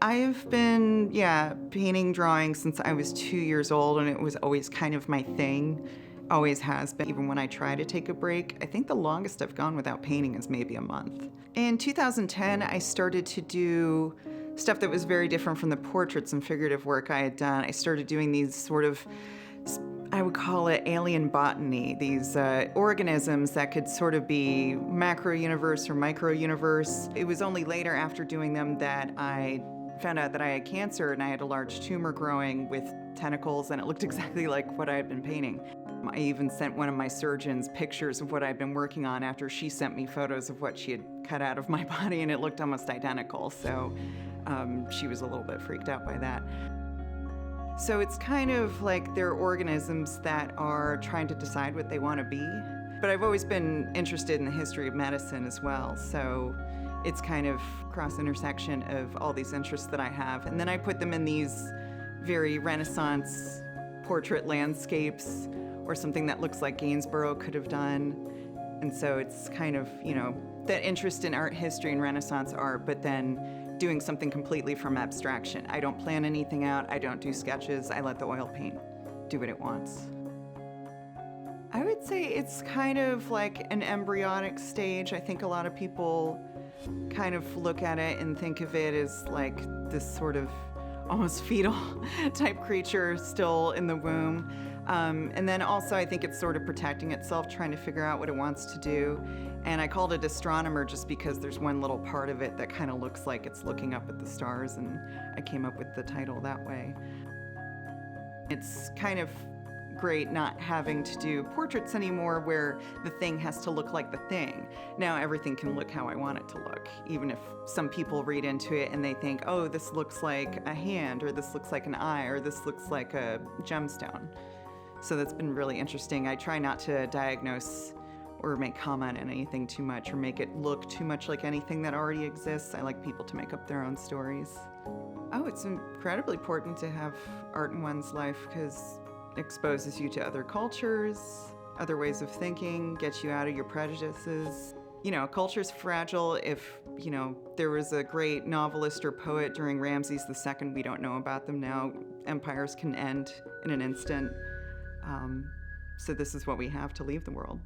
I've been, painting, drawing since I was 2 years old, and it was always kind of my thing. Always has been, even when I try to take a break. I think the longest I've gone without painting is maybe a month. In 2010, I started to do stuff that was very different from the portraits and figurative work I had done. I started doing these sort of, I would call it alien botany, these organisms that could sort of be macro universe or micro universe. It was only later after doing them that I found out that I had cancer and I had a large tumor growing with tentacles, and it looked exactly like what I had been painting. I even sent one of my surgeons pictures of what I'd been working on after she sent me photos of what she had cut out of my body, and it looked almost identical. So she was a little bit freaked out by that. So it's kind of like they're organisms that are trying to decide what they want to be. But I've always been interested in the history of medicine as well. So it's kind of cross-intersection of all these interests that I have. And then I put them in these very Renaissance portrait landscapes, or something that looks like Gainsborough could have done. And so it's kind of, that interest in art history and Renaissance art, but then doing something completely from abstraction. I don't plan anything out, I don't do sketches, I let the oil paint do what it wants. I would say it's kind of like an embryonic stage. I think a lot of people kind of look at it and think of it as like this sort of almost fetal type creature still in the womb. And then also I think it's sort of protecting itself, trying to figure out what it wants to do. And I called it astronomer just because there's one little part of it that kind of looks like it's looking up at the stars, and I came up with the title that way. It's kind of great not having to do portraits anymore where the thing has to look like the thing. Now everything can look how I want it to look, even if some people read into it and they think, oh, this looks like a hand, or this looks like an eye, or this looks like a gemstone. So that's been really interesting. I try not to diagnose or make comment on anything too much or make it look too much like anything that already exists. I like people to make up their own stories. Oh, it's incredibly important to have art in one's life because it exposes you to other cultures, other ways of thinking, gets you out of your prejudices. Culture's fragile. If, there was a great novelist or poet during Ramses II, we don't know about them now. Empires can end in an instant. So this is what we have to leave the world.